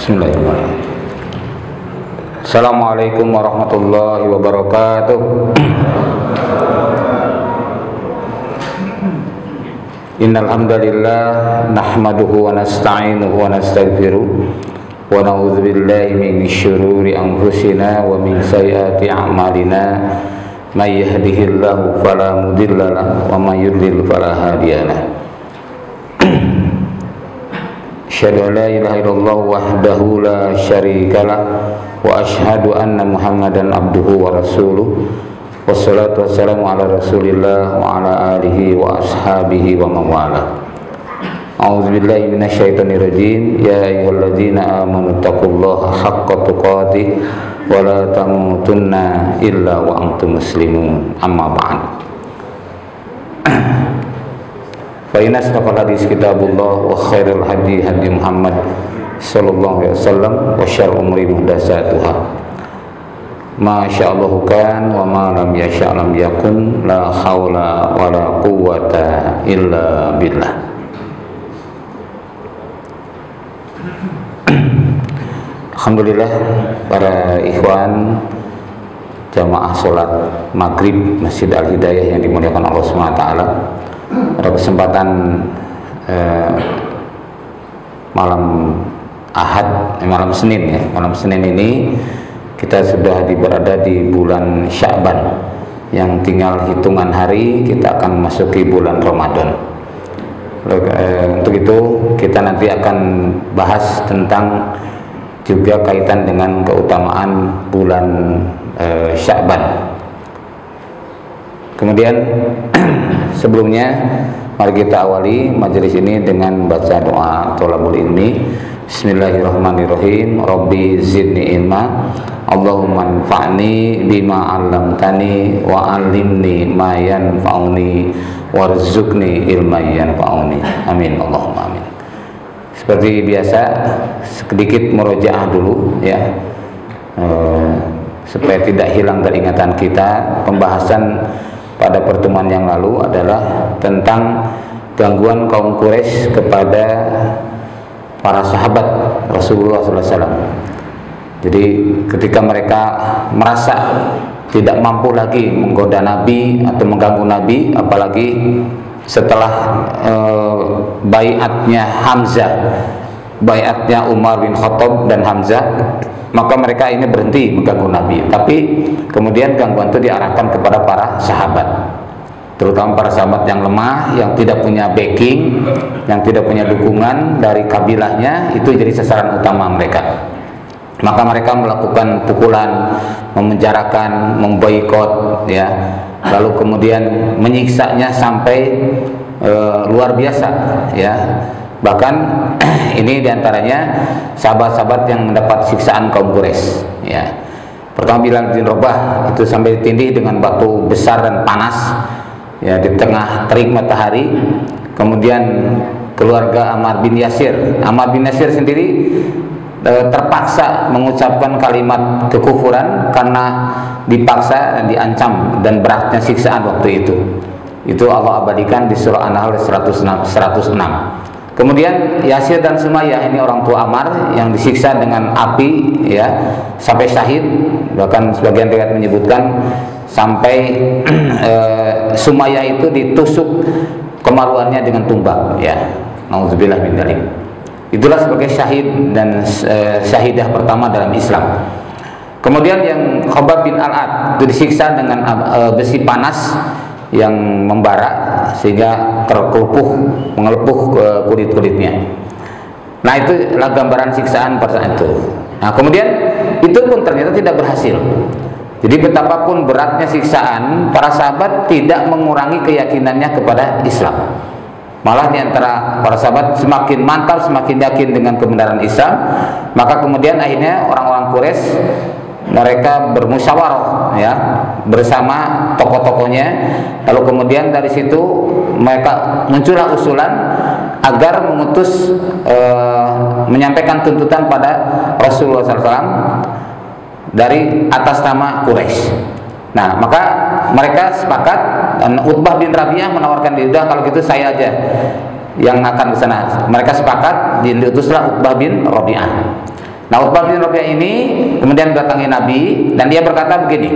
Bismillahirrahmanirrahim. Assalamualaikum warahmatullahi wabarakatuh. Innal hamdalillah nahmaduhu wa nasta'inuhu wa nastaghfiruh wa na'udzu billahi min syururi anfusina wa min sayyiati a'malina. May yahdihillahu fala mudilla lahu wa may yudlil fala hadiya lahu. Asyhadu an la ilaha illallah wahdahu la syarika lah wa asyhadu anna Muhammadan abduhu wa rasuluh. Wassalatu wassalamu ala Rasulillah wa ala alihi wa ashabihi wa man wala. A'udzu billahi minasyaitonir rajim. Ya ayyuhalladzina amanu taqullaha haqqa tuqatih wa la tamutunna illa wa antum muslimun. Amma ba'd. Fa inna asdaqal hadits kitabullah wa khairul hadi hadi Muhammad sallallahu alaihi wasallam wa syarrul umuri muhdatsatuha. Ma sya'allahu kan wa ma lam yasha' lam yakun, la haula wa la quwwata illa billah. Alhamdulillah para ikhwan jamaah salat maghrib Masjid Al-Hidayah yang dimuliakan Allah Subhanahu wa taala. Pada kesempatan malam Senin ya, malam Senin ini kita sudah berada di bulan Sya'ban yang tinggal hitungan hari kita akan masuki bulan Ramadan. Untuk itu kita nanti akan bahas tentang juga kaitan dengan keutamaan bulan Sya'ban. Kemudian sebelumnya mari kita awali majelis ini dengan baca doa thalabul ilmi. Bismillahirrahmanirrahim. Rabbi zidni ilma, Allahumma anfa'ni bima 'allamtani wa 'allimni ma yanfa'uni warzuqni ilman yanfa'uni. Amin Allahumma amin. Seperti biasa sedikit murojaah dulu ya, supaya tidak hilang dari ingatan kita. Pembahasan pada pertemuan yang lalu adalah tentang gangguan kaum Quraisy kepada para sahabat Rasulullah SAW. Jadi ketika mereka merasa tidak mampu lagi menggoda Nabi atau mengganggu Nabi, apalagi setelah baiatnya Hamzah, baiatnya Umar bin Khattab dan Hamzah, maka mereka ini berhenti mengganggu Nabi. Tapi kemudian gangguan itu diarahkan kepada para sahabat, terutama para sahabat yang lemah, yang tidak punya backing, yang tidak punya dukungan dari kabilahnya. Itu jadi sasaran utama mereka. Maka mereka melakukan pukulan, memenjarakan, memboikot ya, lalu kemudian menyiksanya sampai luar biasa ya. Bahkan ini diantaranya sahabat-sahabat yang mendapat siksaan kaum Quraisy ya. Pertama Bilal bin Rabah itu sampai ditindih dengan batu besar dan panas ya di tengah terik matahari. Kemudian keluarga Ammar bin Yasir, Ammar bin Yasir sendiri terpaksa mengucapkan kalimat kekufuran karena dipaksa dan diancam, dan beratnya siksaan waktu itu. Itu Allah abadikan di surah An-Nahl 106. Kemudian Yasir dan Sumayyah, ini orang tua Ammar, yang disiksa dengan api ya sampai syahid. Bahkan sebagian riwayat menyebutkan sampai Sumayyah itu ditusuk kemaluannya dengan tumbak ya. Nauzubillah min dzalik. Itulah sebagai syahid dan syahidah pertama dalam Islam. Kemudian yang Khabbab bin Al-Ad itu disiksa dengan besi panas yang membara sehingga terkelupuh, mengelepuh kulit-kulitnya. Nah, itulah gambaran siksaan pada saat itu. Nah, kemudian itu pun ternyata tidak berhasil. Jadi betapapun beratnya siksaan, para sahabat tidak mengurangi keyakinannya kepada Islam. Malah diantara para sahabat semakin mantap, semakin yakin dengan kebenaran Islam. Maka kemudian akhirnya orang-orang Quraisy mereka bermusyawarah ya bersama tokoh-tokohnya. Lalu kemudian dari situ mereka muncullah usulan agar menyampaikan tuntutan pada Rasulullah SAW dari atas nama Quraisy. Nah, maka mereka sepakat, dan Utbah bin Rabi'ah menawarkan diri, kalau gitu saya aja yang akan ke sana. Mereka sepakat, diutuslah Utbah bin Rabi'ah. Nah, Utbah bin Rabi'ah ini kemudian datangi Nabi dan dia berkata begini,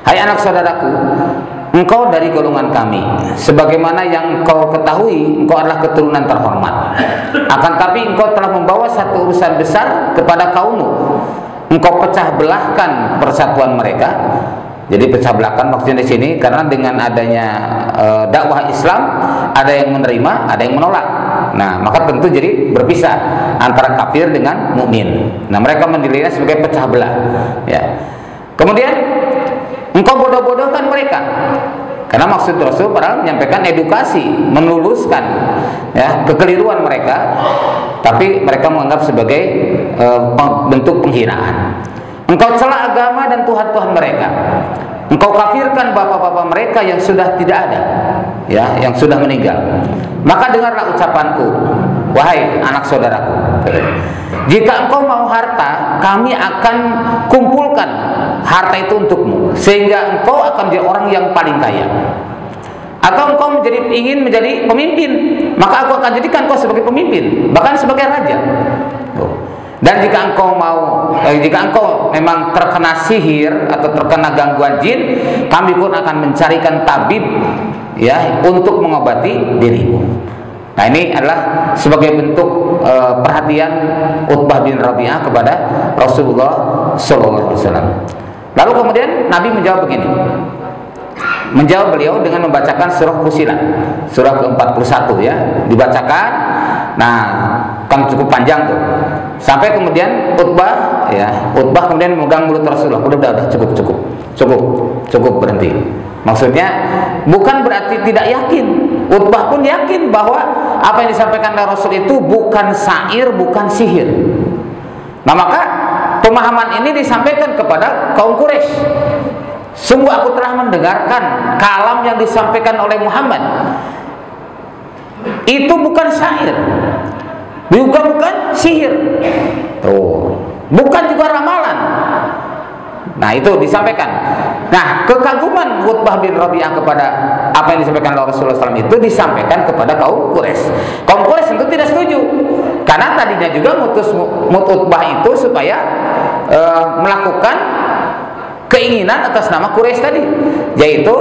"Hai anak saudaraku, engkau dari golongan kami, sebagaimana yang engkau ketahui, engkau adalah keturunan terhormat. Akan tapi engkau telah membawa satu urusan besar kepada kaummu. Engkau pecah belahkan persatuan mereka." Jadi pecah belahkan maksudnya di sini karena dengan adanya dakwah Islam, ada yang menerima, ada yang menolak. Nah, maka tentu jadi berpisah antara kafir dengan mukmin. Nah, mereka menilainya sebagai pecah belah. Ya. Kemudian engkau bodoh-bodohkan mereka. Karena maksud Rasul padahal menyampaikan edukasi, meluluskan ya kekeliruan mereka, tapi mereka menganggap sebagai bentuk penghinaan. Engkau cela agama dan Tuhan-Tuhan mereka. Engkau kafirkan bapak-bapak mereka yang sudah tidak ada, ya, yang sudah meninggal. Maka dengarlah ucapanku, wahai anak saudaraku. Jika engkau mau harta, kami akan kumpulkan harta itu untukmu, sehingga engkau akan menjadi orang yang paling kaya. Atau engkau ingin menjadi pemimpin, maka aku akan jadikan engkau sebagai pemimpin, bahkan sebagai raja. Dan jika engkau memang terkena sihir atau terkena gangguan jin, kami pun akan mencarikan tabib ya untuk mengobati dirimu. Nah, ini adalah sebagai bentuk perhatian Utbah bin Rabi'ah kepada Rasulullah SAW. Lalu kemudian Nabi menjawab begini. Menjawab beliau dengan membacakan surah Fussilat, surah ke-41 ya, dibacakan. Nah, kan cukup panjang tuh. Sampai kemudian Utbah kemudian memegang mulut Rasulullah. Udah cukup berhenti. Maksudnya bukan berarti tidak yakin. Utbah pun yakin bahwa apa yang disampaikan oleh Rasul itu bukan syair, bukan sihir. Nah, maka pemahaman ini disampaikan kepada kaum Quraisy. Sungguh aku telah mendengarkan kalam yang disampaikan oleh Muhammad. Itu bukan syair, juga bukan sihir, bukan juga ramalan. Nah, itu disampaikan. Nah, kekaguman Utbah bin Rabi'ah kepada apa yang disampaikan oleh Rasulullah SAW itu disampaikan kepada kaum Quraisy. Kaum Quraisy tentu tidak setuju, karena tadinya juga mutus Utbah itu supaya melakukan keinginan atas nama Quraisy tadi, yaitu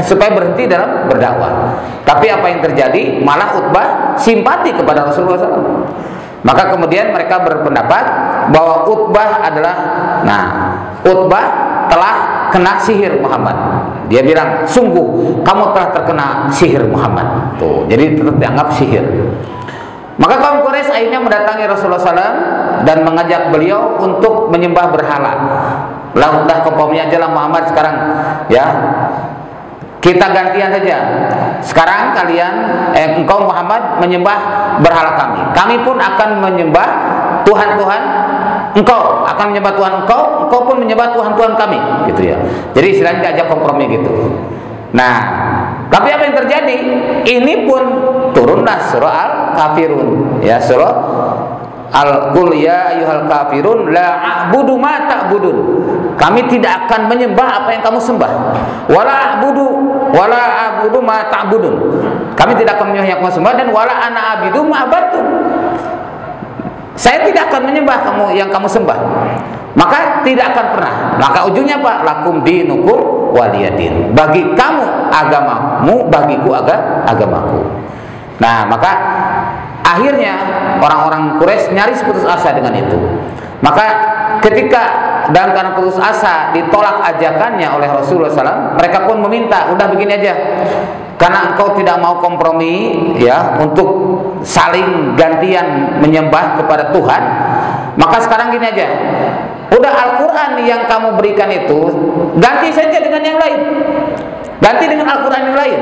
supaya berhenti dalam berdakwah. Tapi apa yang terjadi, malah Utbah simpati kepada Rasulullah SAW. Maka kemudian mereka berpendapat bahwa Utbah telah kena sihir Muhammad. Dia bilang, sungguh kamu telah terkena sihir Muhammad. Tuh, jadi tetap dianggap sihir. Maka kaum Quraisy akhirnya mendatangi Rasulullah SAW dan mengajak beliau untuk menyembah berhala. Lah udah kompomnya aja lah Muhammad sekarang, ya kita gantian saja. Sekarang engkau Muhammad menyembah berhala kami pun akan menyembah Tuhan-Tuhan engkau, akan menyembah Tuhan engkau pun menyembah Tuhan-Tuhan kami, gitu ya. Jadi istilahnya diajak kompromi gitu. Nah, tapi apa yang terjadi? Ini pun turunlah surah Al-Kafirun, ya, surah Al-Qul ya ayyuhal kafirun la a'budu ma ta'budun. Kami tidak akan menyembah apa yang kamu sembah. Wala a'budu ma ta'budun. Kami tidak akan menyembah yang kamu sembah, dan wala ana abidu ma abadtum. Saya tidak akan menyembah yang kamu sembah. Maka tidak akan pernah. Maka ujungnya apa? Lakum dinukum waliyadin. Bagi kamu agamamu, bagiku agamaku. Nah, maka akhirnya orang-orang Quraisy nyaris putus asa dengan itu. Maka ketika dalam keadaan putus asa ditolak ajakannya oleh Rasulullah SAW, mereka pun meminta, udah begini aja, karena engkau tidak mau kompromi ya untuk saling gantian menyembah kepada Tuhan, maka sekarang gini aja, udah Al-Quran yang kamu berikan itu ganti saja dengan yang lain, ganti dengan Al-Quran yang lain.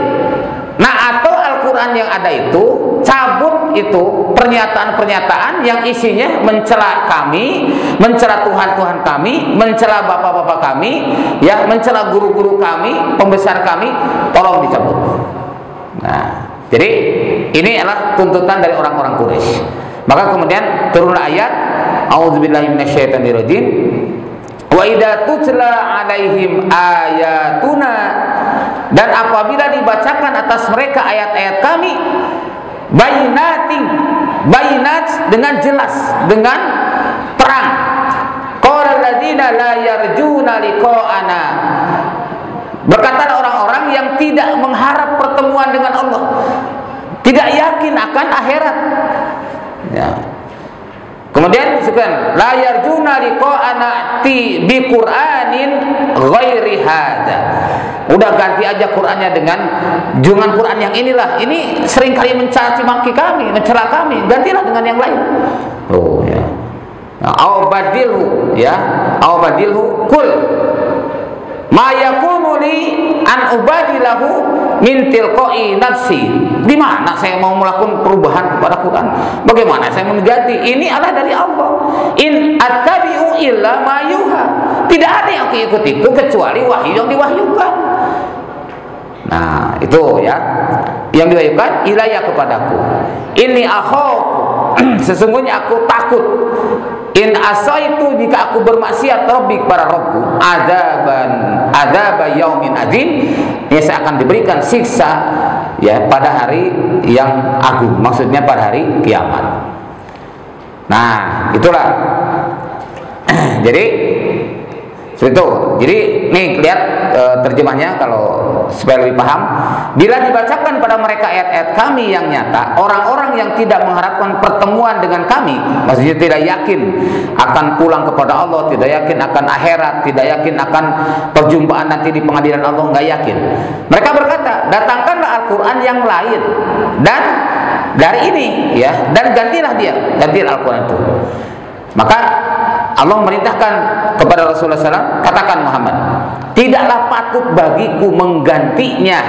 Nah, atau Al-Quran yang ada itu cabut itu pernyataan-pernyataan yang isinya mencela kami, mencela Tuhan-Tuhan kami, mencela bapak-bapak kami, ya, mencela guru-guru kami, pembesar kami, tolong dicabut. Nah, jadi ini adalah tuntutan dari orang-orang Quraisy. Maka kemudian turunlah ayat A'udzubillahi minasyaitonirrajim. Wa idza tutla 'alaihim ayatuna, dan apabila dibacakan atas mereka ayat-ayat kami, bayinat dengan jelas, dengan ladzina la yarjuna liqa'ana. Berkatalah orang-orang yang tidak mengharap pertemuan dengan Allah, tidak yakin akan akhirat. Ya. Kemudian disebutkan la yarjuna liqa'ana ti bi Qur'anin ghairi hadza. Udah ganti aja Qur'annya dengan jungan Qur'an yang inilah. Ini sering kali mencaci maki kami, mencela kami. Gantilah dengan yang lain. Oh ya. Au badilhu ya. Au badilhu kul ma yakunu li an ubadilahu min tilqai nafsi. Di mana saya mau melakukan perubahan kepada Quran? Bagaimana saya mengganti? Ini adalah dari Allah. In attabi'u illa ma yuha. Tidak ada yang aku ikuti itu kecuali wahyu yang diwahyukan. Nah, itu ya. Yang diwahyukan ilayya kepadaku. Inni akhafu. Sesungguhnya aku takut. In asaitu, jika aku bermaksiat Rabbi kepada Rabbku, adzaba yaumin adzim, ya saya akan diberikan siksa ya pada hari yang agung, maksudnya pada hari kiamat. Nah, itulah. Jadi itu. Jadi nih lihat terjemahnya kalau supaya lebih paham. Bila dibacakan pada mereka ayat-ayat kami yang nyata, orang-orang yang tidak mengharapkan pertemuan dengan kami, maksudnya tidak yakin akan pulang kepada Allah, tidak yakin akan akhirat, tidak yakin akan perjumpaan nanti di pengadilan Allah, nggak yakin. Mereka berkata, datangkanlah Al-Quran yang lain dan dari ini ya, dan gantilah Al-Quran itu. Maka Allah memerintahkan kepada Rasulullah SAW, katakan Muhammad, tidaklah patut bagiku menggantinya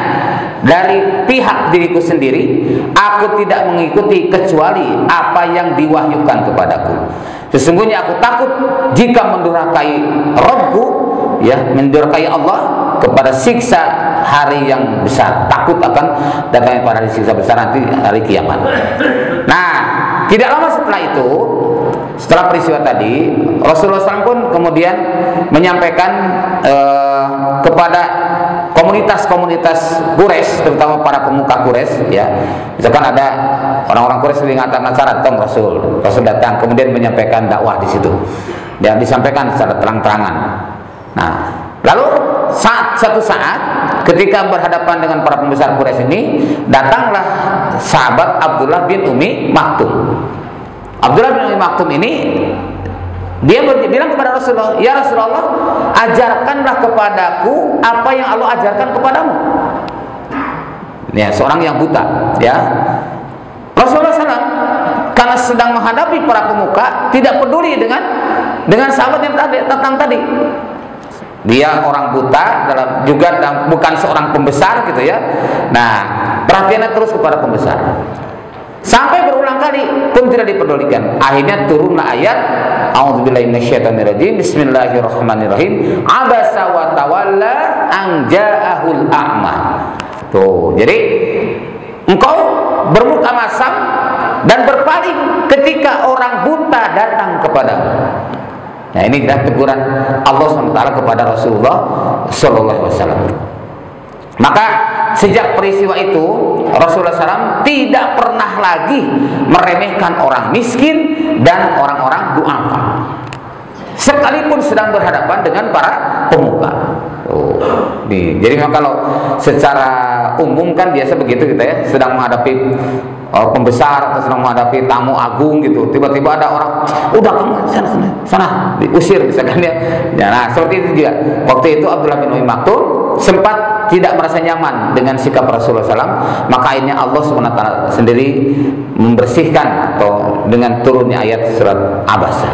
dari pihak diriku sendiri. Aku tidak mengikuti kecuali apa yang diwahyukan kepadaku. Sesungguhnya aku takut jika mendurhakai Rabbku, ya, mendurhakai Allah kepada siksa hari yang besar. Takut akan datangnya pada hari siksa besar nanti, hari kiamat. Nah, tidak lama setelah itu, setelah peristiwa tadi, Rasulullah SAW pun kemudian menyampaikan kepada komunitas-komunitas Quraisy, terutama para pemuka Quraisy, ya, misalkan ada orang-orang Quraisy yang ngatar Nasara, datang Rasul datang kemudian menyampaikan dakwah di situ, dan disampaikan secara terang-terangan. Nah, lalu suatu saat ketika berhadapan dengan para pembesar Quraisy ini, datanglah sahabat Abdullah bin Umi Maktum. Abdullah bin Umi Maktum ini dia bilang kepada Rasulullah, ya Rasulullah, ajarkanlah kepadaku apa yang Allah ajarkan kepadamu. Ya, seorang yang buta, ya. Rasulullah SAW karena sedang menghadapi para pemuka, tidak peduli dengan sahabat yang datang tadi. Dia orang buta, bukan seorang pembesar gitu ya. Nah, perhatiannya terus kepada pembesar. Sampai berulang kali pun tidak dipedulikan. Akhirnya turunlah ayat A'udzubillahi minasyaitonirrajim. Bismillahirrahmanirrahim. Abasa wa tawalla an ja'ahul a'ma. Tuh, jadi engkau bermuka masam dan berpaling ketika orang buta datang kepadamu. Nah, ini adalah teguran Allah SWT kepada Rasulullah SAW. Maka sejak peristiwa itu Rasulullah SAW tidak pernah lagi meremehkan orang miskin dan orang-orang duafa, sekalipun sedang berhadapan dengan para pemuka. Jadi kalau secara umum kan biasa begitu kita ya, sedang menghadapi pembesar atau sedang menghadapi tamu agung gitu, tiba-tiba ada orang, udah kamu sana diusir misalkan ya. Nah, seperti itu juga. Waktu itu Abdullah bin Umi Maktum sempat tidak merasa nyaman dengan sikap Rasulullah SAW, maka akhirnya Allah SWT sendiri membersihkan atau dengan turunnya ayat surat Abasa.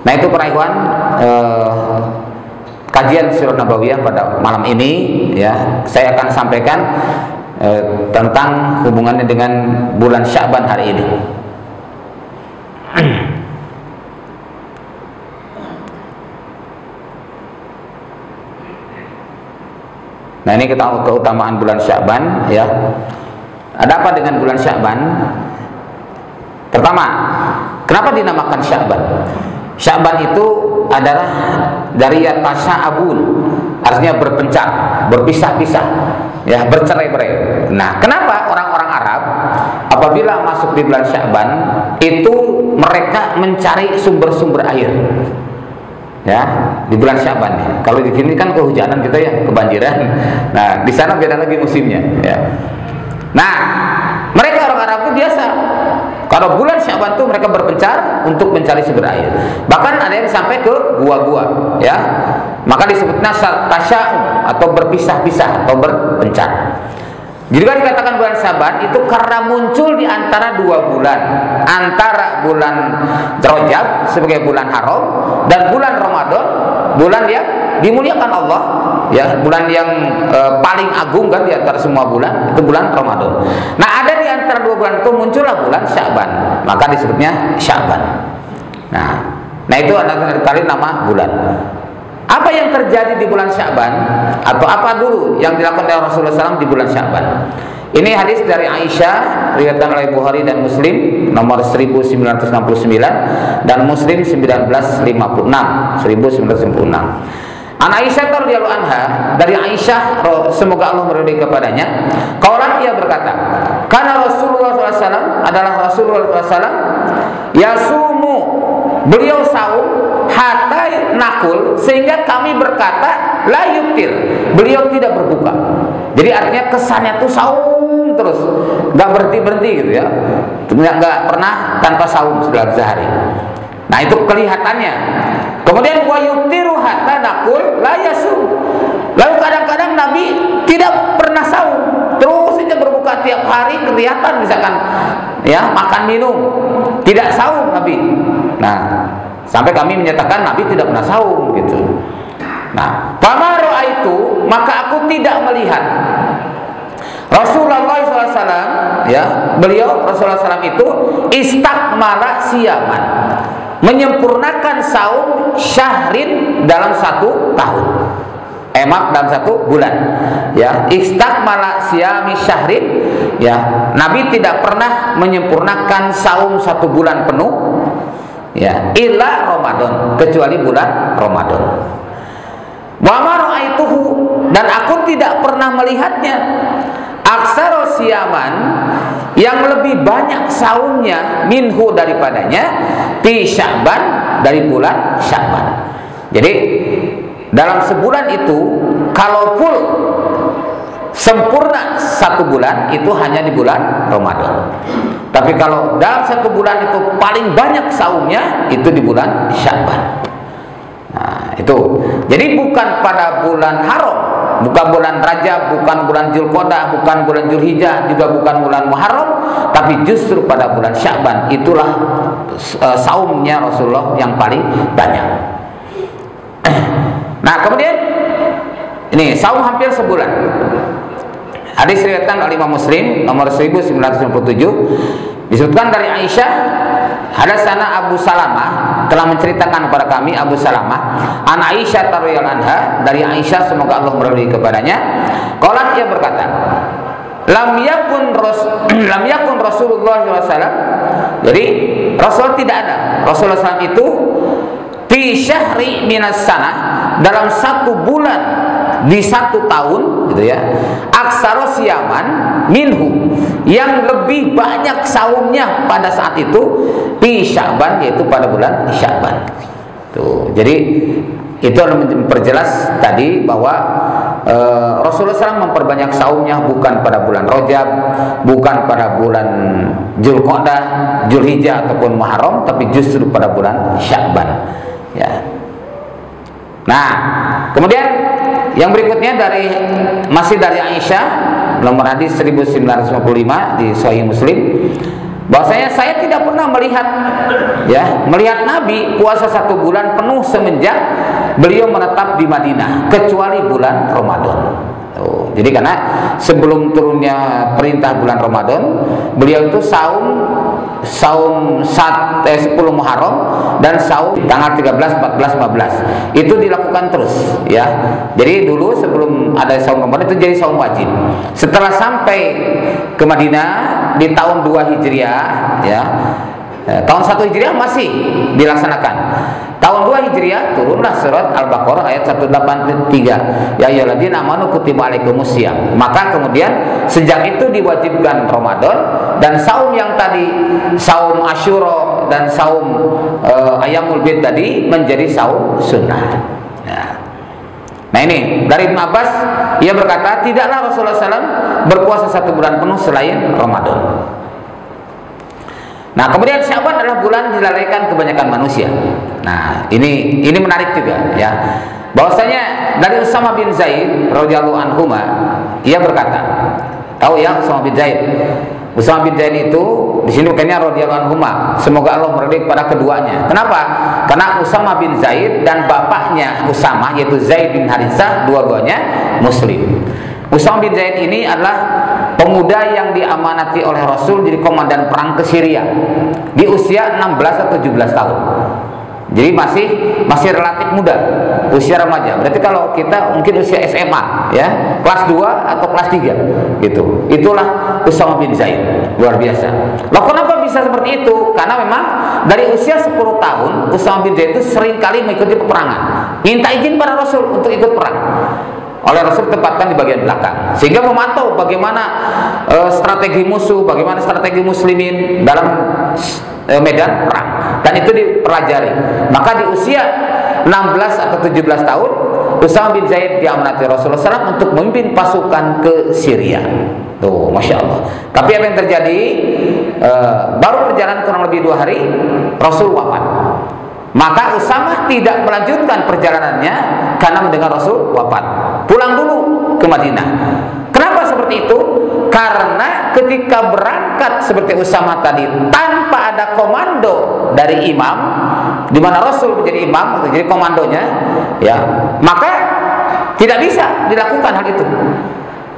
Nah, itu para ikhwan, kajian Sirah Nabawiyah pada malam ini ya, saya akan sampaikan tentang hubungannya dengan bulan Sya'ban hari ini. Nah, ini kita keutamaan bulan Sya'ban ya. Ada apa dengan bulan Sya'ban? Pertama, kenapa dinamakan Sya'ban? Sya'ban itu adalah dari yatasa'abun, artinya berpencar, berpisah-pisah, ya, bercerai-berai. Nah, kenapa orang-orang Arab apabila masuk di bulan Sya'ban itu mereka mencari sumber-sumber air? Ya, di bulan Syaban ya. Kalau di sini kan kehujanan kita ya, kebanjiran. Nah, di sana beda lagi musimnya ya. Nah, mereka orang Arab itu biasa. Kalau bulan Syaban itu mereka berpencar untuk mencari sumber air. Bahkan ada yang sampai ke gua-gua, ya. Maka disebutnya tasya'um atau berpisah-pisah atau berpencar. Jadi kan dikatakan bulan Syaban itu karena muncul di antara dua bulan, antara bulan Rajab sebagai bulan haram dan bulan Ramadan, bulan yang dimuliakan Allah, ya, bulan yang paling agung kan di antara semua bulan, itu bulan Ramadan. Nah, ada di antara dua bulan itu muncullah bulan Syaban, maka disebutnya Syaban. Nah itu adalah kali nama bulan. Apa yang terjadi di bulan Syaban, atau apa dulu yang dilakukan oleh Rasulullah SAW di bulan Syaban? Ini hadis dari Aisyah, riwayatkan oleh Bukhari dan Muslim, nomor 1969 dan Muslim 1956. An Aisyah radhiyallahu anha, dari Aisyah semoga Allah meridai kepadanya, qalat, ia berkata, karena Rasulullah SAW adalah Rasulullah SAW yasumu, beliau saum hatta nakul, sehingga kami berkata la yuftir, beliau tidak berbuka. Jadi artinya kesannya tuh saum terus, nggak berhenti gitu ya, nggak pernah tanpa saum dalam sehari. Nah itu kelihatannya. Kemudian wa yuftiru hatta nakul la yasum, lalu kadang-kadang Nabi tidak pernah saum, terus saja berbuka tiap hari, kelihatan misalkan ya makan minum, tidak saum Nabi. Nah, sampai kami menyatakan Nabi tidak pernah saum gitu. Nah, fama ra'aitu, maka aku tidak melihat Rasulullah SAW, ya, beliau Rasulullah SAW itu istakmala siyaman, menyempurnakan saum syahrin dalam satu tahun. Maaf, dalam satu bulan. Ya, istakmala siyami syahrin, ya, Nabi tidak pernah menyempurnakan saum satu bulan penuh, ya, illa Ramadan, kecuali bulan Ramadan. Wa ma ra'aituhu, dan aku tidak pernah melihatnya aksara siyaman, yang lebih banyak saumnya minhu daripadanya di Sya'ban, dari bulan Sya'ban. Jadi dalam sebulan itu kalau full sempurna satu bulan itu hanya di bulan Ramadan. Tapi kalau dalam satu bulan itu paling banyak saumnya itu di bulan Sya'ban. Nah, itu. Jadi bukan pada bulan haram, bukan bulan Rajab, bukan bulan Dzulqa'dah, bukan bulan Dzulhijjah, juga bukan bulan Muharram, tapi justru pada bulan Sya'ban itulah saumnya Rasulullah yang paling banyak. Nah, kemudian ini saum hampir sebulan. Hadis riwayatkan oleh Imam Muslim nomor 1997, disebutkan dari Aisyah, hadatsana Abu Salamah, telah menceritakan kepada kami Abu Salamah an Aisyah radhiyallahu anha, dari Aisyah semoga Allah meridai kepadanya, qalat, ia berkata, lam yakun Rasulullah SAW, jadi Rasul tidak ada, Rasulullah SAW itu fi syahri minas sana, dalam satu bulan di satu tahun gitu ya, aksara siyaman minhu, yang lebih banyak saumnya pada saat itu di Sya'ban, yaitu pada bulan Sya'ban. Tuh, jadi itu memperjelas tadi bahwa Rasulullah SAW memperbanyak saumnya bukan pada bulan Rajab, bukan pada bulan Dzulqa'dah, Dzulhijjah ataupun Muharram, tapi justru pada bulan Sya'ban. Ya. Nah, kemudian yang berikutnya masih dari Aisyah, nomor hadis 1955 di Sahih Muslim, bahwasanya saya tidak pernah melihat Nabi puasa satu bulan penuh semenjak beliau menetap di Madinah, kecuali bulan Ramadan. Jadi karena sebelum turunnya perintah bulan Ramadan, beliau itu saum 10 Muharram dan saum tanggal 13, 14, 15. Itu dilakukan terus ya. Jadi dulu sebelum ada saum Ramadan itu jadi saum wajib. Setelah sampai ke Madinah di tahun 2 Hijriah ya, tahun 1 Hijriah masih dilaksanakan. Tahun 2 Hijriah turunlah surat Al-Baqarah ayat 183. Ya ayyuhalladzina amanu kutiba alaikumusiyam. Maka kemudian sejak itu diwajibkan Ramadan, dan saum yang tadi saum Asyura dan saum Ayyamul Bid tadi menjadi saum sunnah. Ya. Nah ini dari Ibn Abbas, ia berkata tidaklah Rasulullah SAW berpuasa 1 bulan penuh selain Ramadan. Nah kemudian Sya'ban adalah bulan dilalaikan kebanyakan manusia. Nah ini menarik juga ya, bahwasanya dari Usama bin Zaid radhiyallahu anhu, ia berkata, tahu ya Usama bin Zaid? Usama bin Zaid itu di sini bukannya radhiyallahu anhu, semoga Allah meridai kepada keduanya. Kenapa? Karena Usama bin Zaid dan bapaknya Usama yaitu Zaid bin Haritsah dua-duanya muslim. Usama bin Zaid ini adalah pemuda yang diamanati oleh Rasul jadi komandan perang ke Syria di usia 16 atau 17 tahun. Jadi masih relatif muda, usia remaja. Berarti kalau kita mungkin usia SMA ya, kelas 2 atau kelas 3 gitu. Itulah Usama bin Zaid, luar biasa. Loh kenapa bisa seperti itu? Karena memang dari usia 10 tahun Usama bin Zaid itu sering kali mengikuti peperangan. Minta izin pada Rasul untuk ikut perang. Oleh Rasul tempatkan di bagian belakang, sehingga memantau bagaimana strategi musuh, bagaimana strategi muslimin dalam medan perang, dan itu dipelajari. Maka di usia 16 atau 17 tahun Usama bin Zaid diamanati Rasulullah SAW untuk memimpin pasukan ke Syria. Tuh, Masya Allah. Tapi apa yang terjadi? Baru perjalanan kurang lebih 2 hari Rasul wafat. Maka Usama tidak melanjutkan perjalanannya karena mendengar Rasul wafat. Pulang dulu ke Madinah. Kenapa seperti itu? Karena ketika berangkat seperti Usama tadi tanpa ada komando dari imam, di mana Rasul menjadi imam atau jadi komandonya, ya, maka tidak bisa dilakukan hal itu.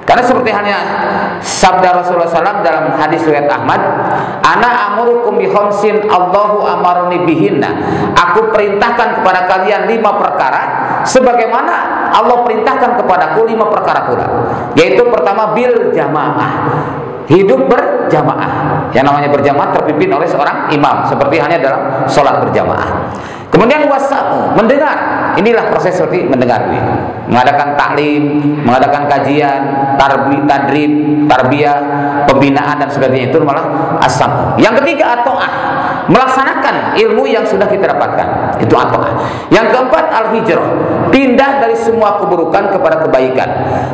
Karena seperti halnya sabda Rasulullah SAW dalam hadis riwayat Ahmad, ana amurukum bi khamsin Allahu amarni bihinna. Aku perintahkan kepada kalian 5 perkara sebagaimana Allah perintahkan kepadaku 5 perkara pula. Yaitu pertama bil jamaah, hidup berjamaah. Yang namanya berjamaah terpimpin oleh seorang imam, seperti halnya dalam sholat berjamaah. Kemudian wasamu, mendengar. Inilah proses seperti mendengar, mengadakan taklim, mengadakan kajian, tadrib, tarbiyah, pembinaan dan sebagainya, itu malah asam. Yang ketiga ato'ah, melaksanakan ilmu yang sudah kita dapatkan, itu ato'ah. Yang keempat al-hijrah, pindah dari semua keburukan kepada kebaikan,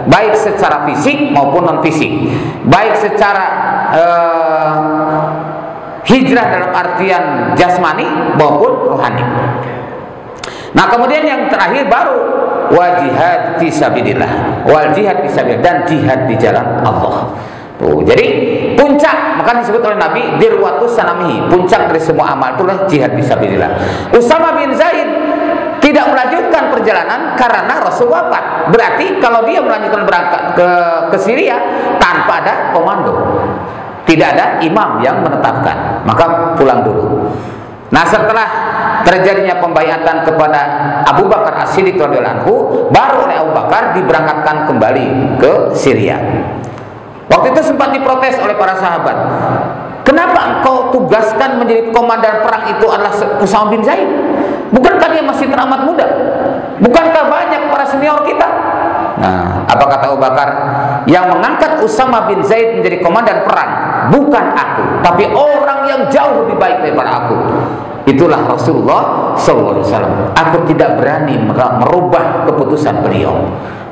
baik secara fisik maupun non fisik, baik secara hijrah dalam artian jasmani maupun rohani. Nah kemudian yang terakhir baru wajihad fisabilillah, wal jihad fisabilillah, dan jihad di jalan Allah. Tuh, jadi puncak, maka disebut oleh Nabi dirwatus sanamihi, puncak dari semua amal itulah jihad fisabilillah. Usama bin Zaid tidak melanjutkan perjalanan karena Rasul wafat. Berarti kalau dia melanjutkan berangkat ke Syria tanpa ada komando, tidak ada imam yang menetapkan, maka pulang dulu. Nah setelah terjadinya pembaiatan kepada Abu Bakar As-Siddiq radhiyallahu anhu, baru oleh Abu Bakar diberangkatkan kembali ke Syria. Waktu itu sempat diprotes oleh para sahabat, kenapa engkau tugaskan menjadi komandan perang itu adalah Usama bin Zaid? Bukankah dia masih teramat muda? Bukankah banyak para senior kita? Nah, apa kata Abu Bakar? Yang mengangkat Usama bin Zaid menjadi komandan perang bukan aku, tapi orang yang jauh lebih baik daripada aku. Itulah Rasulullah SAW. Aku tidak berani merubah keputusan beliau.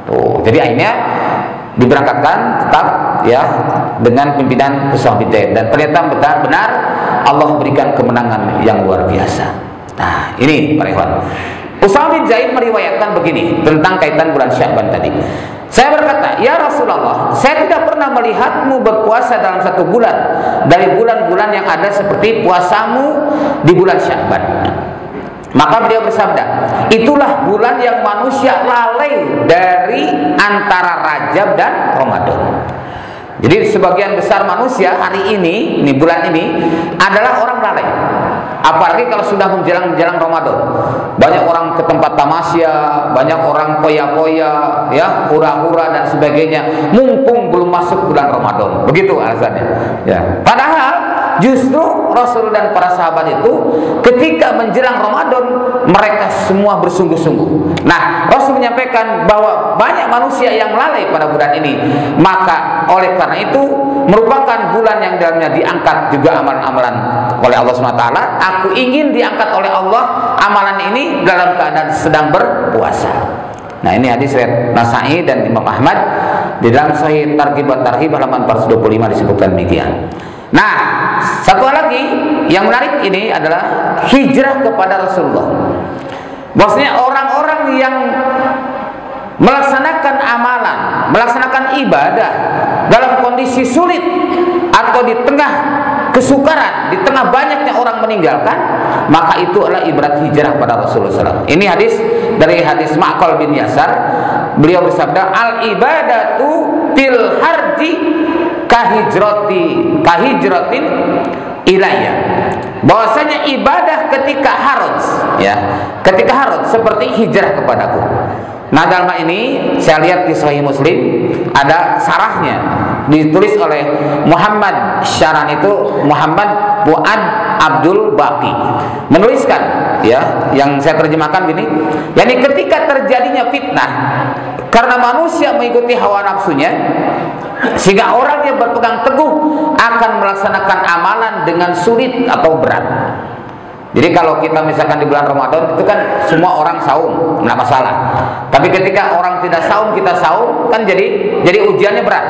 Oh, jadi akhirnya diberangkatkan tetap ya dengan pimpinan Usama bin Zaid, dan ternyata benar-benar Allah berikan kemenangan yang luar biasa. Nah, ini para ikhwan. Usama bin Zaid meriwayatkan begini tentang kaitan bulan Sya'ban tadi. Saya berkata, ya Rasulullah, saya tidak pernah melihatmu berpuasa dalam 1 bulan dari bulan-bulan yang ada seperti puasamu di bulan Sya'ban. Maka beliau bersabda, itulah bulan yang manusia lalai dari antara Rajab dan Ramadan. Jadi sebagian besar manusia hari ini bulan ini adalah orang lalai. Apalagi kalau sudah menjelang Ramadan, banyak orang ke tempat tamasya, banyak orang poya-poya, ya, hura-hura dan sebagainya, mumpung belum masuk bulan Ramadan. Begitu alasannya. Ya. Padahal justru Rasul dan para sahabat itu ketika menjelang Ramadan mereka semua bersungguh-sungguh. Nah, Rasul menyampaikan bahwa banyak manusia yang lalai pada bulan ini, maka oleh karena itu merupakan bulan yang dalamnya diangkat juga amalan-amalan oleh Allah SWT. Aku ingin diangkat oleh Allah amalan ini dalam keadaan sedang berpuasa. Nah, ini hadis riwayat Nasa'i dan Imam Ahmad di dalam Sahih Targhib wa Tarhib halaman 425 disebutkan demikian. Nah, satu hal lagi yang menarik ini adalah hijrah kepada Rasulullah. Bahwasanya orang-orang yang melaksanakan amalan, melaksanakan ibadah dalam kondisi sulit atau di tengah kesukaran, di tengah banyaknya orang meninggalkan, maka itu adalah ibarat hijrah pada Rasulullah SAW. Ini hadis dari hadis Ma'qal bin Yasar. Beliau bersabda, al ibadatu fil harji kahijratin ilayya. Bahwasanya ibadah ketika haraj, ya, ketika haraj seperti hijrah kepadaku. Nah, dalam hal ini saya lihat di Sahih Muslim ada sarahnya, ditulis oleh Muhammad Syaran, itu Muhammad Fuad Abdul Baqi, menuliskan, ya, yang saya terjemahkan gini, yakni ketika terjadinya fitnah karena manusia mengikuti hawa nafsunya, sehingga orang yang berpegang teguh akan melaksanakan amalan dengan sulit atau berat. Jadi kalau kita misalkan di bulan Ramadan itu kan semua orang saum, nggak masalah. Tapi ketika orang tidak saum, kita saum, kan jadi ujiannya berat,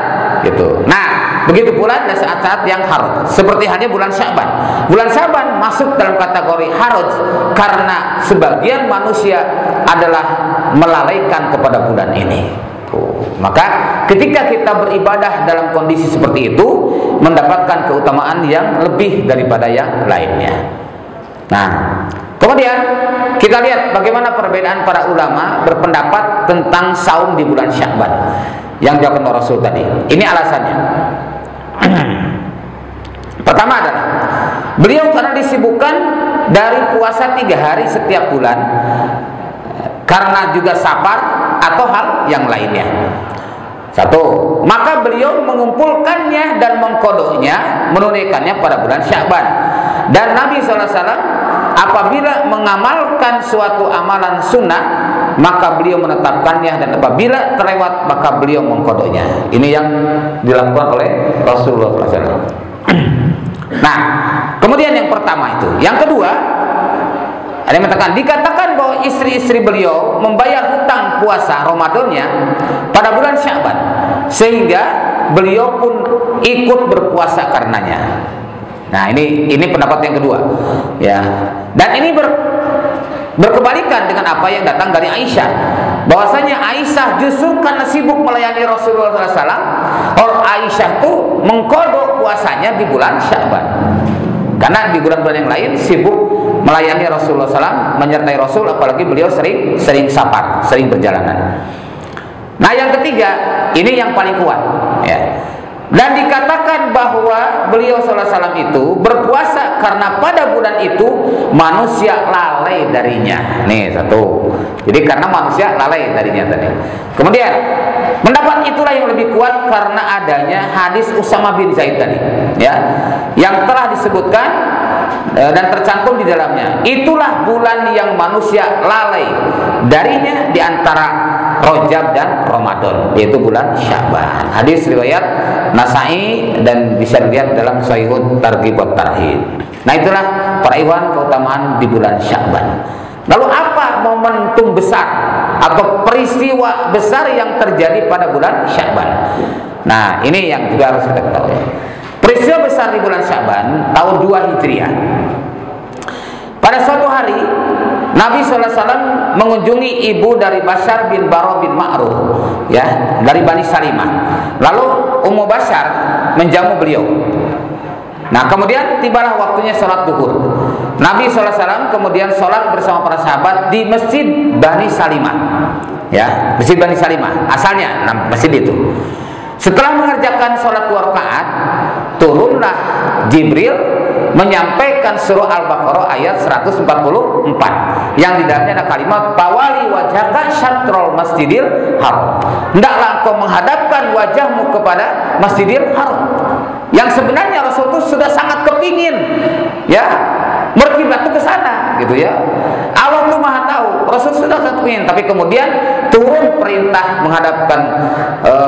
gitu. Nah, begitu pula ada saat-saat yang haraj, seperti halnya bulan Sya'ban. Bulan Sya'ban masuk dalam kategori haraj karena sebagian manusia adalah melalaikan kepada bulan ini. Maka ketika kita beribadah dalam kondisi seperti itu, mendapatkan keutamaan yang lebih daripada yang lainnya. Nah, kemudian kita lihat bagaimana perbedaan para ulama berpendapat tentang saum di bulan Sya'ban yang dilakukan Rasul tadi. Ini alasannya. Pertama adalah beliau karena disibukkan dari puasa 3 hari setiap bulan, karena juga safar atau hal yang lainnya. Satu, maka beliau mengumpulkannya dan mengkodoknya, menunaikannya pada bulan Sya'ban. Dan Nabi SAW apabila mengamalkan suatu amalan sunnah, maka beliau menetapkannya, dan apabila terlewat maka beliau mengkodoknya. Ini yang dilakukan oleh Rasulullah SAW. Nah, kemudian yang pertama itu. Yang kedua, ada yang mengatakan, dikatakan bahwa istri-istri beliau membayar hutang puasa Ramadannya pada bulan Sya'ban, sehingga beliau pun ikut berpuasa karenanya. Nah, ini pendapat yang kedua, ya. Dan ini berkebalikan dengan apa yang datang dari Aisyah, bahwasanya Aisyah justru karena sibuk melayani Rasulullah SAW, Aisyah tuh mengkodok puasanya di bulan Sya'ban. Karena di bulan-bulan yang lain sibuk melayani Rasulullah SAW, menyertai Rasul, apalagi beliau sering safar, sering perjalanan. Nah, yang ketiga, ini yang paling kuat, ya. Dan dikatakan bahwa beliau SAW itu berpuasa karena pada bulan itu manusia lalai darinya. Nih, satu. Jadi karena manusia lalai darinya tadi. Kemudian pendapat itulah yang lebih kuat karena adanya hadis Usama bin Zaid tadi, ya, yang telah disebutkan dan tercantum di dalamnya. Itulah bulan yang manusia lalai darinya di antara Rajab dan Ramadan, yaitu bulan Sya'ban. Hadis riwayat Nasa'i dan bisa dilihat dalam Sahih Targhib wa Tarhib. Nah, itulah para ikhwan keutamaan di bulan Sya'ban. Lalu apa momentum besar atau peristiwa besar yang terjadi pada bulan Sya'ban? Nah, ini yang juga harus kita ketahui. Peristiwa besar di bulan Sya'ban tahun 2 Hijriah. Pada suatu hari Nabi SAW mengunjungi ibu dari Bashar bin Bara bin Ma'ruf, ya, dari Bani Salimah. Lalu Ummu Bashar menjamu beliau. Nah, kemudian tibalah waktunya sholat duhur. Nabi SAW kemudian sholat bersama para sahabat di Masjid Bani Salimah, ya, Masjid Bani Salimah asalnya masjid itu. Setelah mengerjakan sholat 2 rakaat, turunlah Jibril menyampaikan surah Al-Baqarah ayat 144 yang di dalamnya ada kalimat bawali wajhaka syatrul masjidil haram. Hendaklah engkau menghadapkan wajahmu kepada Masjidil Haram. Yang sebenarnya Rasul itu sudah sangat kepingin, ya, berkiblat ke sana, gitu ya. Allah tuh Maha tahu, Rasul sudah kepingin, tapi kemudian turun perintah menghadapkan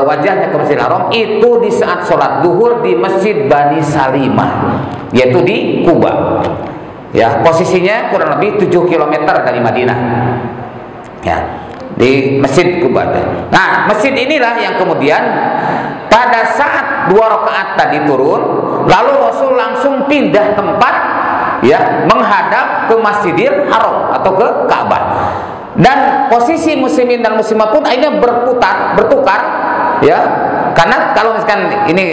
wajahnya ke Masjidil Haram itu di saat sholat duhur di Masjid Bani Salimah, yaitu di Kuba. Ya, posisinya kurang lebih 7 km dari Madinah. Ya, di Masjid Kuba. Nah, masjid inilah yang kemudian pada saat 2 rakaat tadi turun, lalu Rasul langsung pindah tempat, ya, menghadap ke Masjidil Haram atau ke Ka'bah. Dan posisi muslimin dan muslimat pun akhirnya bertukar, ya. Karena kalau misalkan ini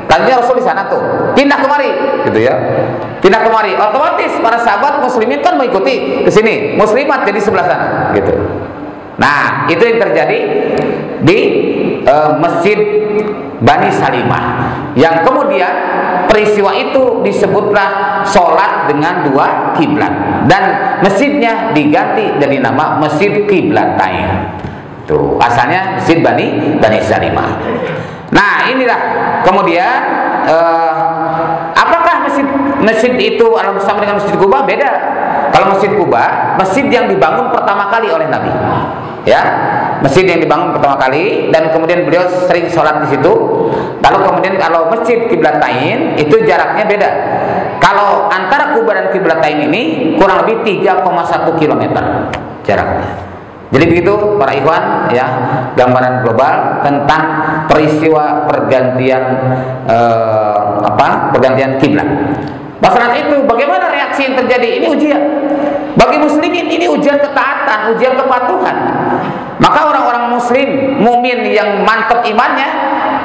tadinya Rasul di sana tuh, pindah kemari, gitu ya. Pindah kemari, otomatis para sahabat muslimin kan mengikuti ke sini, muslimat jadi sebelah sana, gitu. Nah, itu yang terjadi di Masjid Bani Salimah, yang kemudian peristiwa itu disebutlah sholat dengan 2 kiblat, dan masjidnya diganti dari nama Masjid Qiblatain. Tuh, asalnya Masjid Bani Salimah. Nah, inilah kemudian apakah masjid itu sama dengan Masjid Kuba? Beda. Kalau Masjid Kuba, masjid yang dibangun pertama kali oleh Nabi, ya, masjid yang dibangun pertama kali, dan kemudian beliau sering sholat di situ. Lalu kemudian kalau Masjid Qiblatain itu jaraknya beda. Kalau antara Kuba dan Qiblatain ini kurang lebih 3,1 km jaraknya. Jadi begitu para ikhwan, ya, gambaran global tentang peristiwa pergantian pergantian kiblat. Masalah itu bagaimana reaksi yang terjadi? Ini ujian bagi muslimin, ini ujian ketaatan, ujian kepatuhan. Maka orang-orang muslim mukmin yang mantap imannya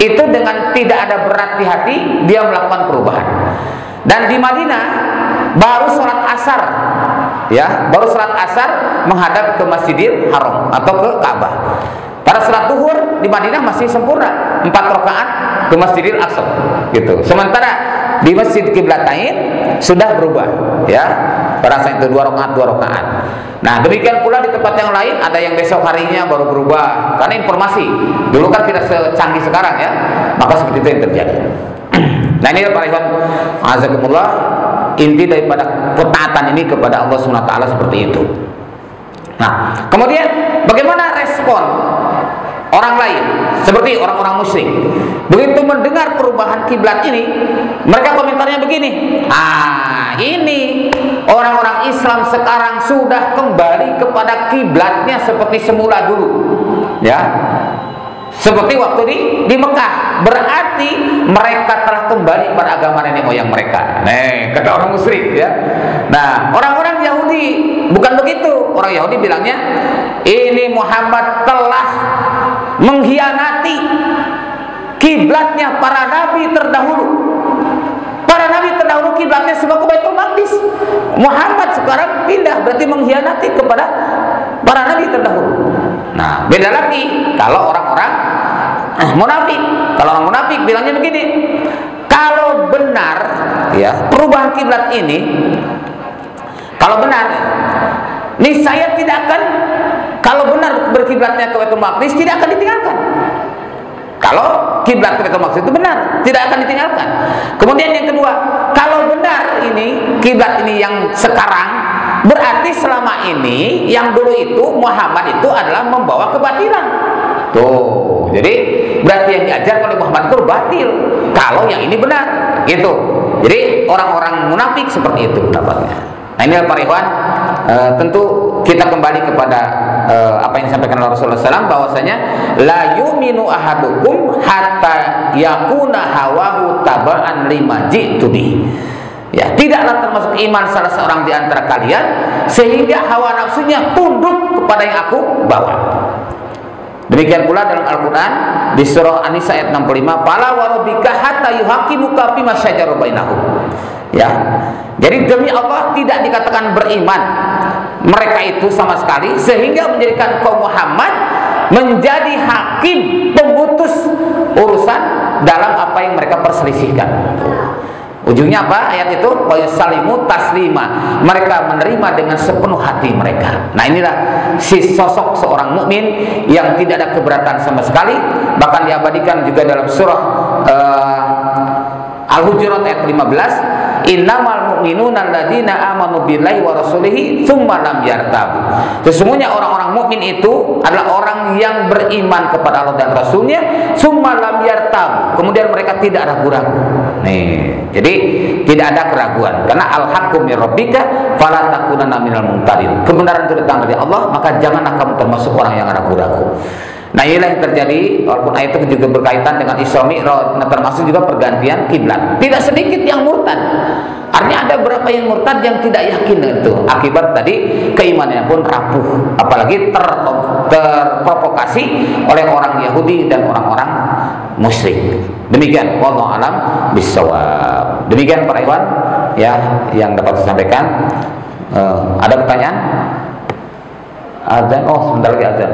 itu dengan tidak ada berat di hati dia melakukan perubahan. Dan di Madinah baru sholat asar, ya, baru sholat asar menghadap ke Masjidil Haram atau ke Ka'bah. Pada sholat duhur di Madinah masih sempurna 4 rakaat ke Masjidil Aqsa, gitu. Sementara di Masjid Qiblatain sudah berubah, ya, pada saat itu 2 rakaat. Nah, demikian pula di tempat yang lain ada yang besok harinya baru berubah, karena informasi dulu kan tidak secanggih sekarang, ya, maka seperti itu yang terjadi. Nah, ini para ikhwan azakumullah, inti daripada ketaatan ini kepada Allah SWT seperti itu. Nah, kemudian bagaimana respon orang lain seperti orang-orang musyrik? Begitu mendengar perubahan kiblat ini, mereka komentarnya begini, ini orang-orang Islam sekarang sudah kembali kepada kiblatnya seperti semula dulu, ya, seperti waktu di Mekah. Berarti mereka telah kembali pada agama nenek moyang mereka. Nih, kata orang musyrik, ya. Nah, orang-orang Yahudi bukan begitu. Orang Yahudi bilangnya, ini Muhammad telah mengkhianati kiblatnya para nabi terdahulu. Para nabi terdahulu kiblatnya semua ke Baitul Maqdis. Muhammad sekarang pindah, berarti mengkhianati kepada para nabi terdahulu. Nah, beda lagi kalau orang-orang munafik. Kalau orang munafik bilangnya begini, kalau benar, ya, perubahan kiblat ini, kalau benar, niscaya tidak akan, kalau benar berkiblatnya ke Baitul Maqdis tidak akan ditinggalkan. Kalau kiblat ke Baitul Maqdis itu benar, tidak akan ditinggalkan. Kemudian yang kedua, kalau benar ini kiblat ini yang sekarang, berarti selama ini yang dulu itu Muhammad itu adalah membawa kebatilan. Tuh, jadi berarti yang diajar oleh Muhammad itu batil. Kalau yang ini benar, gitu. Jadi orang-orang munafik seperti itu pendapatnya. Nah, ini para ikhwan, tentu kita kembali kepada apa yang disampaikan oleh Rasulullah SAW, bahwasanya la yu'minu ahadukum hatta yakuna hawahu taba'an lima ji'tu bih. Ya, tidaklah termasuk iman salah seorang di antara kalian sehingga hawa nafsunya tunduk kepada yang aku bawa. Demikian pula dalam Al-Quran di surah An-Nisa ayat 65, fala wa rabbika hatta yuhakimuka fima syajara bainahum. Ya, jadi demi Allah tidak dikatakan beriman mereka itu sama sekali sehingga menjadikan kaum Muhammad menjadi hakim pemutus urusan dalam apa yang mereka perselisihkan. Ujungnya apa ayat itu? Wa yusallimu taslima. Mereka menerima dengan sepenuh hati mereka. Nah, inilah si sosok seorang mukmin yang tidak ada keberatan sama sekali. Bahkan diabadikan juga dalam surah Al-Hujurat ayat 15, innamal mu'minuna alladzina amanu billahi wa rasulihi tsumma lam yartabu. Sesungguhnya orang-orang mukmin itu adalah orang yang beriman kepada Allah dan Rasulnya, tsumma lam yartabu, kemudian mereka tidak ragu-ragu. Nih, jadi tidak ada keraguan karena al-haqqu mir rabbika fala takunanna minal mumtarin. Kebenaran itu datang dari Allah, maka janganlah kamu termasuk orang yang ragu-ragu. Nah, inilah yang terjadi, walaupun ayat itu juga berkaitan dengan Isra Mi'raj, nah, termasuk juga pergantian kiblat. Tidak sedikit yang murtad. Artinya ada beberapa yang murtad yang tidak yakin dengan itu. Akibat tadi keimanannya pun rapuh, apalagi terprovokasi oleh orang Yahudi dan orang-orang musyrik. Demikian, wallahu alam bissawab. Demikian para ikhwan ya yang dapat saya sampaikan. Ada pertanyaan? Azan, oh sebentar lagi azan.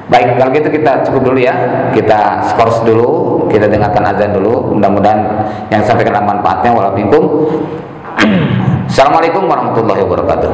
Baik, kalau gitu kita cukup dulu ya. Kita skors dulu, kita dengarkan azan dulu. Mudah-mudahan yang sampaikan manfaatnya. Waalaikumsalam. Assalamualaikum warahmatullahi wabarakatuh.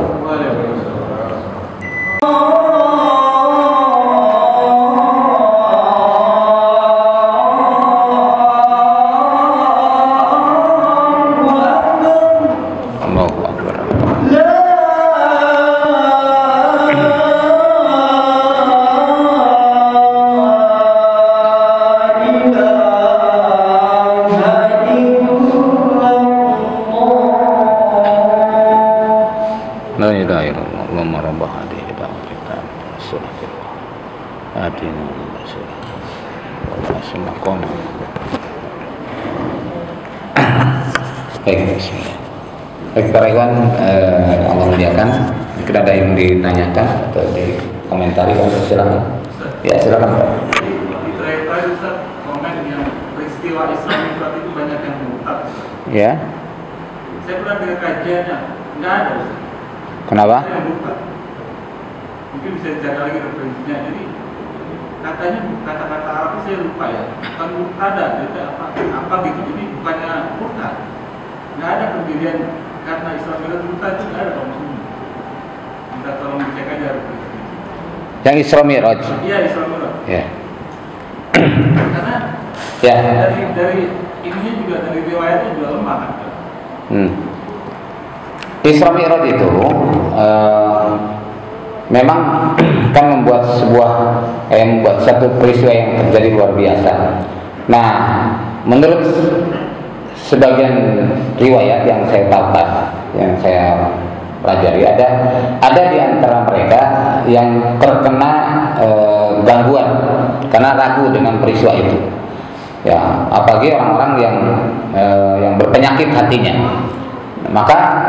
Baik, para ikhwan, Allah muliakan. Jika ada yang ditanyakan atau dikomentari, silakan. Ya, silakan. Di terakhir Ustaz komen yang peristiwa Isra Mi'raj itu banyak yang murtad. Ya. Saya pernah dengar kajiannya, nggak ada Ustaz. Kenapa? Yang murtad. Mungkin bisa dicari lagi referensinya. Jadi katanya kata-kata Arab saya lupa ya. Bukan murtada, jadi apa gitu. Jadi bukannya murtad. Nggak ada pendirian karena Isra Mi'raj murtad itu nggak ada kaum muslimin. Minta tolong dicek aja referensinya. Yang Isra Mi'raj. Iya, Isra Mi'raj. Ya. Karena Ya. dari ininya juga dari riwayatnya juga lemah kan. Isra Mi'raj itu memang kan membuat satu peristiwa yang terjadi luar biasa. Nah, menurut sebagian riwayat yang saya dapat, yang saya pelajari, ada di antara mereka yang terkena gangguan karena ragu dengan peristiwa itu. Ya, apalagi orang-orang yang berpenyakit hatinya, maka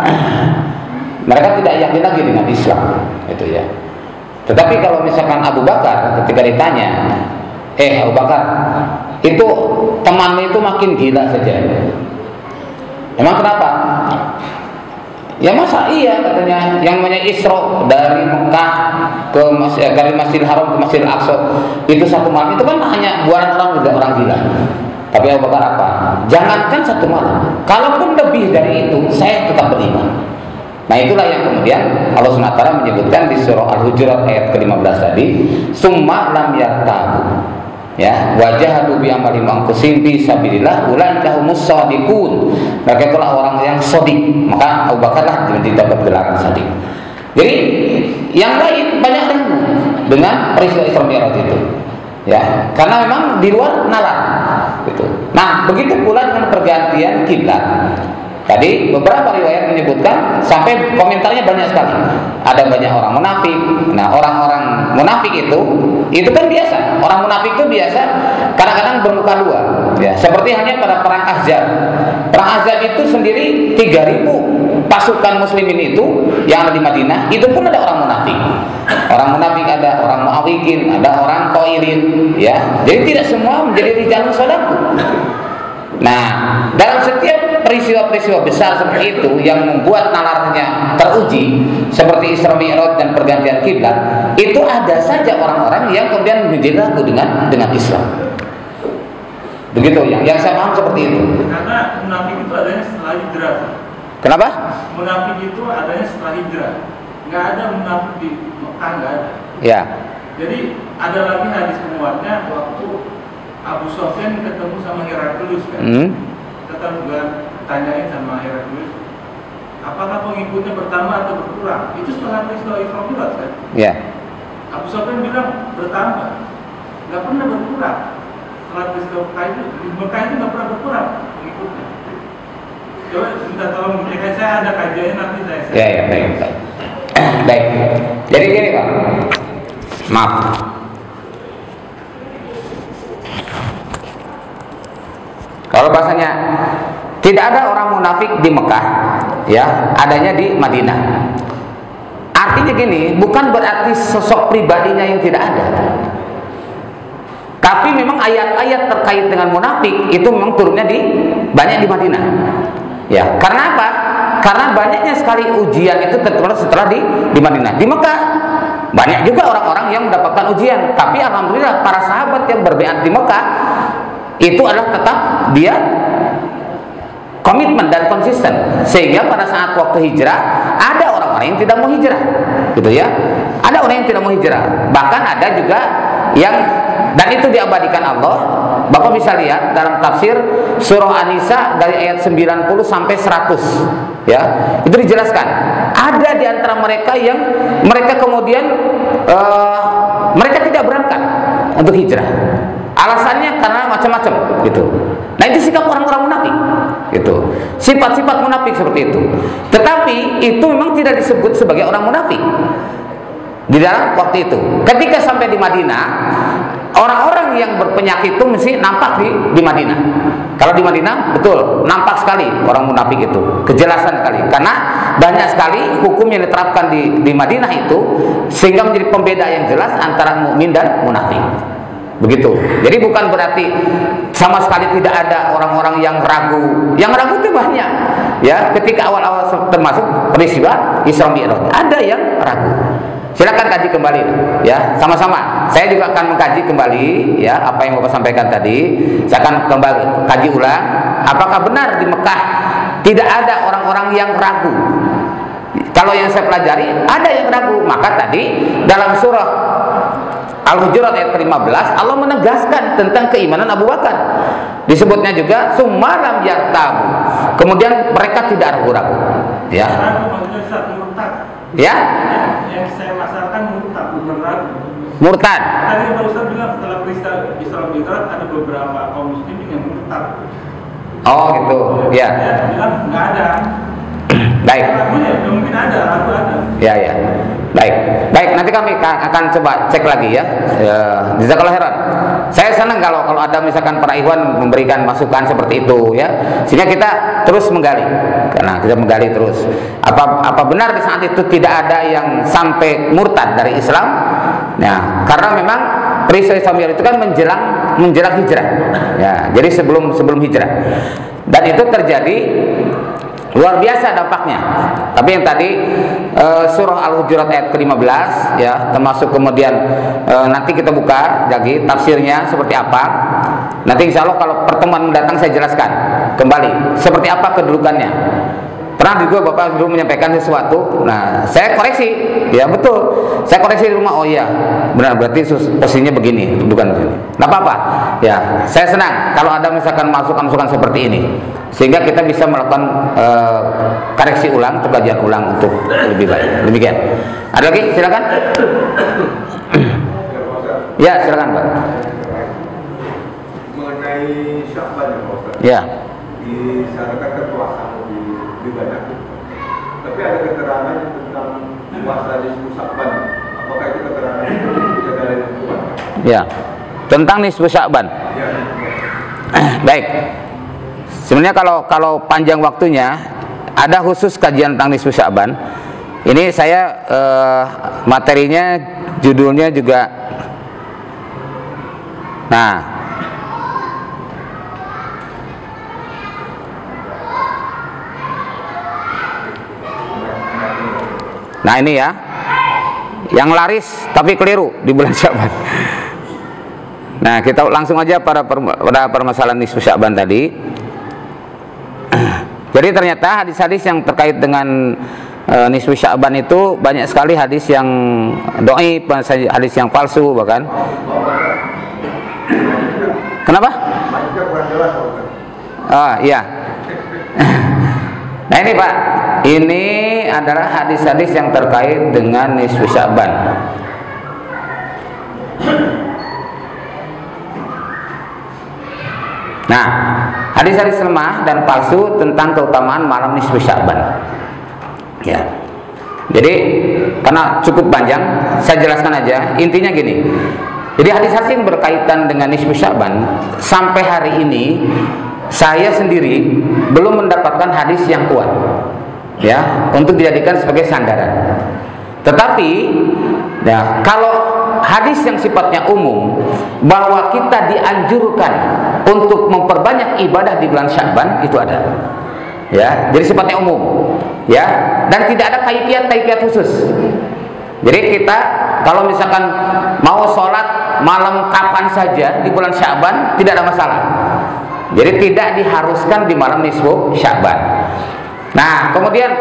mereka tidak yakin lagi dengan Islam, itu ya. Tetapi kalau misalkan Abu Bakar ketika ditanya, Abu Bakar, itu temanmu itu makin gila saja. Emang kenapa? Ya masa iya katanya yang namanya Isra dari Mekah ke dari Masjidil Haram ke Masjidil Aqsa itu satu malam, itu kan hanya buaran orang gila. Tapi Abu Bakar apa? Jangankan satu malam, kalaupun lebih dari itu saya tetap beriman. Nah, itulah yang kemudian Allah SWT menyebutkan di surah Al-Hujurat ayat ke-15 tadi, summa lam yartabu. Ya, wajahadu bi amalihim anfusihim fi sabilillah ulaika humus shadiqun. Mereka itulah orang yang shadiq. Maka Abu Bakar lah didapat gelar shadiq. Jadi yang lain banyak ragu dengan peristiwa Isra Mi'raj itu. Ya, karena memang di luar nalar gitu. Nah, begitu pula dengan pergantian kiblat. Tadi beberapa riwayat menyebutkan sampai komentarnya banyak sekali. Ada banyak orang munafik. Nah, orang-orang munafik itu kan biasa. Orang munafik itu biasa kadang-kadang bermuka dua. Ya, seperti hanya pada perang Ahzab. Perang Ahzab itu sendiri 3.000 pasukan muslimin itu yang ada di Madinah, itu pun ada orang munafik. Orang munafik ada orang muawikin, ada orang qailin, ya. Jadi tidak semua menjadi rijalun shadaku. Nah, dalam setiap peristiwa-peristiwa besar seperti itu yang membuat nalarnya teruji, seperti Isra Mi'raj dan pergantian kiblat, itu ada saja orang-orang yang kemudian menjadi ragu dengan Islam. Begitu yang saya paham seperti itu. Karena munafik itu adanya setelah hijrah. Kenapa? Munafik itu adanya setelah hijrah. Nggak ada munafik di Mekah, nggak ada. Ya. Jadi ada lagi hadis penguatnya waktu Abu Sufyan ketemu sama Heraklius kan. kita kan juga tanyain sama Heraklius, apakah pengikutnya bertambah atau berkurang? Itu setelah peristiwa Isra Mi'raj kan? Ya. Abu Sufyan bilang bertambah, nggak pernah berkurang. Setelah peristiwa Mekah itu, di Mekah itu nggak pernah berkurang pengikutnya. Coba minta tolong dicek, saya ada kajiannya nanti saya. Ya, baik. Baik. Jadi gini Pak, maaf. Kalau bahasanya tidak ada orang munafik di Mekah, ya, adanya di Madinah. Artinya gini, bukan berarti sosok pribadinya yang tidak ada. Tapi memang ayat-ayat terkait dengan munafik itu memang turunnya banyak di Madinah. Ya, karena apa? Karena banyaknya sekali ujian itu terturun setelah di Madinah. Di Mekah banyak juga orang-orang yang mendapatkan ujian, tapi alhamdulillah para sahabat yang berbeat di Mekah itu adalah tetap dia komitmen dan konsisten, sehingga pada saat waktu hijrah ada orang-orang yang tidak mau hijrah, gitu ya. Ada orang yang tidak mau hijrah, bahkan ada juga yang, dan itu diabadikan Allah. Bapak bisa lihat dalam tafsir surah An-Nisa dari ayat 90 sampai 100, ya, itu dijelaskan ada di antara mereka yang mereka kemudian mereka tidak berangkat untuk hijrah. Alasannya karena macam-macam, gitu. Nah, itu sikap orang-orang munafik, gitu. Sifat-sifat munafik seperti itu. Tetapi itu memang tidak disebut sebagai orang munafik di dalam waktu itu. Ketika sampai di Madinah, orang-orang yang berpenyakit itu mesti nampak di Madinah. Kalau di Madinah betul nampak sekali orang munafik itu, kejelasan sekali. Karena banyak sekali hukum yang diterapkan di Madinah itu, sehingga menjadi pembeda yang jelas antara mukmin dan munafik. Begitu. Jadi bukan berarti sama sekali tidak ada orang-orang yang ragu. Yang ragu itu banyak. Ya, ketika awal-awal termasuk peristiwa Isra Mi'raj, ada yang ragu. Silakan kaji kembali, ya, sama-sama. Saya juga akan mengkaji kembali, ya, apa yang Bapak sampaikan tadi. Saya akan kembali kaji ulang. Apakah benar di Mekah tidak ada orang-orang yang ragu? Kalau yang saya pelajari ada yang ragu. Maka tadi dalam surah Al-Hujurat ayat ke-15 Allah menegaskan tentang keimanan Abu Bakar. Disebutnya juga sumalam yartabu. Kemudian mereka tidak ragu-ragu. Ya. Ya. Yang saya masalkan murtad, bukan ragu. Murtad. Tadi Pak Ustaz bilang setelah peristiwa Isra Mi'raj ada beberapa kaum muslimin yang murtad. Oh gitu. Ya. Saya bilang nggak ada. Baik. Ragunya mungkin ada, ragu ada. Ya, ya. Baik, nanti kami akan coba cek lagi ya. Jazakallahu khairan. Saya senang kalau ada misalkan para ikhwan memberikan masukan seperti itu ya. Sehingga kita terus menggali. Karena kita menggali terus. Apa benar di saat itu tidak ada yang sampai murtad dari Islam? Nah, karena memang peristiwa Isra Mi'raj itu kan menjelang hijrah. Ya, jadi sebelum hijrah. Dan itu terjadi luar biasa dampaknya. Tapi yang tadi surah Al-Hujurat ayat ke-15 ya, termasuk kemudian nanti kita buka lagi tafsirnya seperti apa. Nanti insya Allah kalau pertemuan mendatang saya jelaskan kembali seperti apa kedudukannya. Pernah juga Bapak dulu menyampaikan sesuatu, nah saya koreksi, ya betul, saya koreksi di rumah, oh iya benar, berarti posisinya begini, bukan begini. Nggak apa-apa, ya saya senang kalau ada misalkan masukan-masukan seperti ini, sehingga kita bisa melakukan koreksi ulang, kajian ulang untuk lebih baik. Demikian. Ada lagi? Silakan. Ya silakan Pak. Mengenai Sya'ban ya Pak Ustaz. Ya. Disarankan puasa lebih banyak. Tapi ada keterangan tentang puasa nisfu Sya'ban. Apakah itu keterangan yang dalil yang kuat? Ya. Tentang nisfu Sya'ban. Ya. Baik. Sebenarnya kalau panjang waktunya ada khusus kajian tentang nisfu Sya'ban. Ini saya materinya judulnya juga. Nah ini ya, yang laris tapi keliru di bulan Sya'ban. Nah kita langsung aja pada permasalahan nisfu Sya'ban tadi. Jadi ternyata hadis-hadis yang terkait dengan nisfu Sya'ban itu banyak sekali hadis yang dhaif, hadis yang palsu bahkan. Kenapa? Maknanya kurang jelas Pak Ustaz. Iya. Nah ini Pak, ini adalah hadis-hadis yang terkait dengan nisfu Sya'ban. Nah, hadis-hadis lemah dan palsu tentang keutamaan malam nisfu Sya'ban. Ya. Jadi karena cukup panjang, saya jelaskan aja. Intinya gini. Jadi hadis-hadis yang berkaitan dengan nisfu Sya'ban sampai hari ini saya sendiri belum mendapatkan hadis yang kuat, ya, untuk dijadikan sebagai sandaran. Tetapi, ya, kalau hadis yang sifatnya umum bahwa kita dianjurkan untuk memperbanyak ibadah di bulan Sya'ban itu ada, ya. Jadi sifatnya umum, ya, dan tidak ada kaifiat khusus. Jadi kita kalau misalkan mau sholat malam kapan saja di bulan Sya'ban tidak ada masalah. Jadi tidak diharuskan di malam nisfu Sya'ban. Nah, kemudian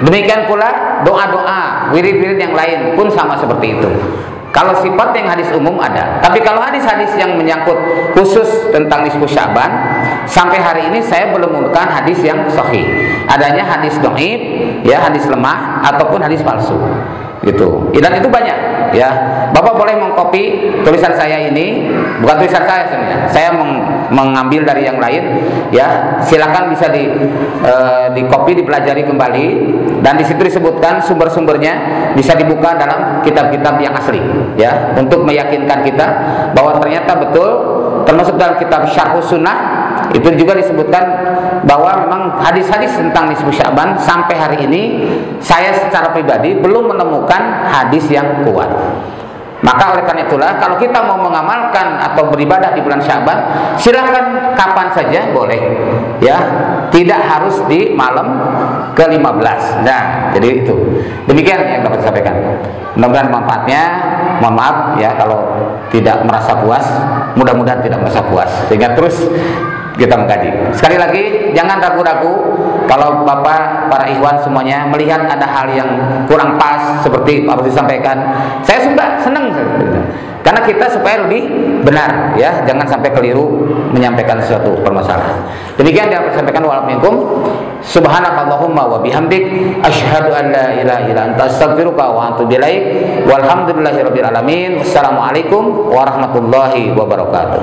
demikian pula doa-doa, wirid-wirid yang lain pun sama seperti itu. Kalau sifat yang hadis umum ada, tapi kalau hadis-hadis yang menyangkut khusus tentang nisfu Sya'ban sampai hari ini saya belum menemukan hadis yang sahih. Adanya hadis dhaif, ya, hadis lemah ataupun hadis palsu. Gitu. Dan itu banyak, ya. Bapak boleh mengcopy tulisan saya ini, bukan tulisan saya sebenarnya. Saya mengambil dari yang lain, ya. Silakan bisa di copy, dipelajari kembali, dan di situ disebutkan sumber-sumbernya, bisa dibuka dalam kitab-kitab yang asli, ya, untuk meyakinkan kita bahwa ternyata betul, termasuk dalam kitab Syarhus Sunnah itu juga disebutkan bahwa memang hadis-hadis tentang nisfu Sya'ban sampai hari ini saya secara pribadi belum menemukan hadis yang kuat. Maka oleh karena itulah kalau kita mau mengamalkan atau beribadah di bulan Sya'ban, silakan kapan saja boleh, ya, tidak harus di malam ke-15. Nah, jadi itu demikian yang dapat saya sampaikan. Mudah-mudahan manfaatnya. Mohon maaf ya kalau tidak merasa puas, mudah-mudahan tidak merasa puas sehingga terus kita mengkaji. Sekali lagi jangan ragu-ragu kalau Bapak, para ikhwan semuanya melihat ada hal yang kurang pas seperti Pak Rusdi sampaikan, saya senang karena kita supaya lebih benar, ya, jangan sampai keliru menyampaikan suatu permasalahan. Demikian yang saya sampaikan. Waalaikumsalam. Subhanakallahumma wa bihamdik asyhadu an la ilaha illa anta astaghfiruka wa atubu ilaik. Walhamdulillahirabbil alamin. Wassalamualaikum warahmatullahi wabarakatuh.